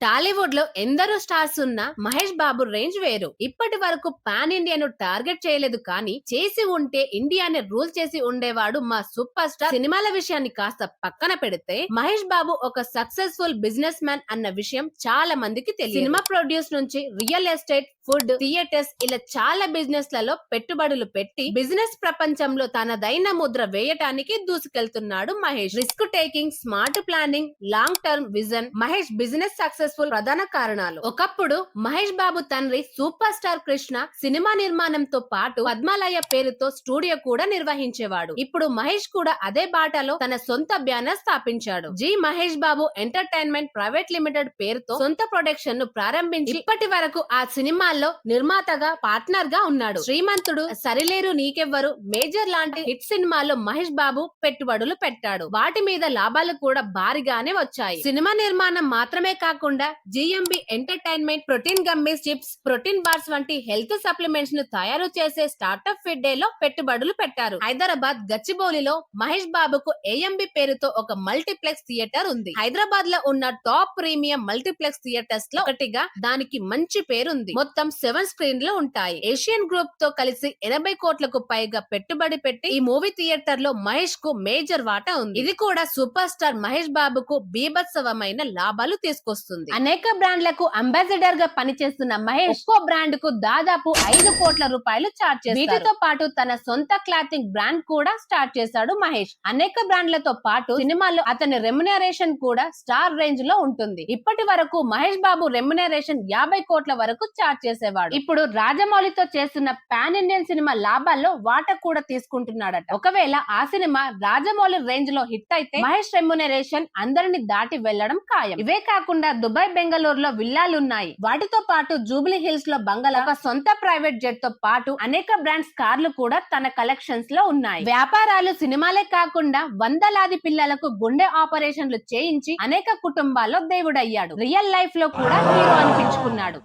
టాలీవుడ్ లో ఎందరో స్టార్స్ ఉన్న మహేష్ బాబు రేంజ్ వేరు. ఇప్పటి వరకు పాన్ ఇండియాను టార్గెట్ చేయలేదు, కానీ చేసి ఉంటే ఇండియాని రూల్ చేసి ఉండేవాడు మా సూపర్ స్టార్. సినిమాల విషయాన్ని కాస్త పక్కన పెడితే మహేష్ బాబు ఒక సక్సెస్ఫుల్ బిజినెస్ మ్యాన్ అన్న విషయం చాలా మందికి తెలియదు. సినిమా ప్రొడ్యూస్ నుంచి రియల్ ఎస్టేట్, ఫుడ్, థియేటర్స్ ఇలా చాలా బిజినెస్ లలో పెట్టుబడులు పెట్టి బిజినెస్ ప్రపంచంలో తనదైన ముద్ర వేయటానికి దూసుకెళ్తున్నాడు Mahesh. Risk taking, smart planning, long term vision Mahesh business successful ప్రధాన కారణాలు. ఒకప్పుడు మహేష్ బాబు తండ్రి సూపర్ స్టార్ కృష్ణ సినిమా నిర్మాణంతో పాటు పద్మాలయ పేరుతో స్టూడియో కూడా నిర్వహించేవాడు. ఇప్పుడు మహేష్ కూడా అదే బాటలో తన సొంత బ్యానర్ స్థాపించాడు. G Mahesh Babu entertainment private limited పేరుతో సొంత ప్రొడక్షన్ ను ప్రారంభించి ఇప్పటి వరకు ఆ సినిమాల్లో నిర్మాతగా, పార్ట్నర్ గా ఉన్నాడు. శ్రీమంతుడు, సరిలేరు నీకెవ్వరు, మేజర్ లాంటి హిట్ సినిమాల్లో మహేష్ బాబు పెట్టుబడులు పెట్టాడు. వాటి మీద లాభాలు కూడా భారీగానే వచ్చాయి. సినిమా నిర్మాణం మాత్రమే కాకుండా GMB entertainment protein gummies, chips, protein bars వంటి హెల్త్ సప్లిమెంట్స్ ను తయారు చేసే స్టార్టప్ ఫిడ్ డే లో పెట్టుబడులు పెట్టారు. హైదరాబాద్ గచ్చిబౌలిలో మహేష్ బాబుకు ఏఎంబి పేరుతో ఒక మల్టీప్లెక్స్ థియేటర్ ఉంది. హైదరాబాద్ లో ఉన్న టాప్ ప్రీమియం మల్టీప్లెక్స్ థియేటర్స్ లో ఒకటిగా దానికి మంచి పేరుంది. మొత్తం 7 స్క్రీన్లు ఉంటాయి. ఏషియన్ గ్రూప్ తో కలిసి 80 కోట్లకు పైగా పెట్టుబడి పెట్టి ఈ మూవీ థియేటర్ లో మహేష్ కు మేజర్ వాటా ఉంది. ఇది కూడా సూపర్ స్టార్ మహేష్ బాబుకు బీభత్సవమైన లాభాలు తీసుకొస్తుంది. అనేక బ్రాండ్లకు అంబాసిడర్ గా పనిచేస్తున్న మహేష్ ఒక్కో బ్రాండ్ కు దాదాపు 5 కోట్ల రూపాయలు చార్జ్ చేస్తారు. వీటితో పాటు తన సొంత క్లాతింగ్ బ్రాండ్ కూడా స్టార్ట్ చేశాడు మహేష్. అనేక బ్రాండ్లతో పాటు సినిమాల్లో అతని రెమ్యునరేషన్ కూడా స్టార్ రేంజ్ లో ఉంటుంది. ఇప్పటి వరకు మహేష్ బాబు రెమ్యునరేషన్ 50 కోట్ల వరకు చార్జ్ చేసేవాడు. ఇప్పుడు రాజమౌళితో చేస్తున్న పాన్ ఇండియన్ సినిమా లాభాల్లో వాటా కూడా తీసుకుంటున్నాడట. ఒకవేళ ఆ సినిమా రాజమౌళి రేంజ్ లో హిట్ అయితే మహేష్ రెమ్యునరేషన్ అందరిని దాటి వెళ్లడం ఖాయం. ఇవే కాకుండా దుబాయ్, బెంగళూరులో విల్లాలున్నాయి. వాటితో పాటు జూబ్లీ హిల్స్ లో బంగళా, ఒక సొంత ప్రైవేట్ జెట్ తో పాటు అనేక బ్రాండ్స్ కార్లు కూడా తన కలెక్షన్స్ లో ఉన్నాయి. వ్యాపారాలు, సినిమాలే కాకుండా వందలాది పిల్లలకు గుండె ఆపరేషన్లు చేయించి అనేక కుటుంబాల్లో దేవుడయ్యాడు. రియల్ లైఫ్ లో కూడా హీరో అనిపించుకున్నాడు.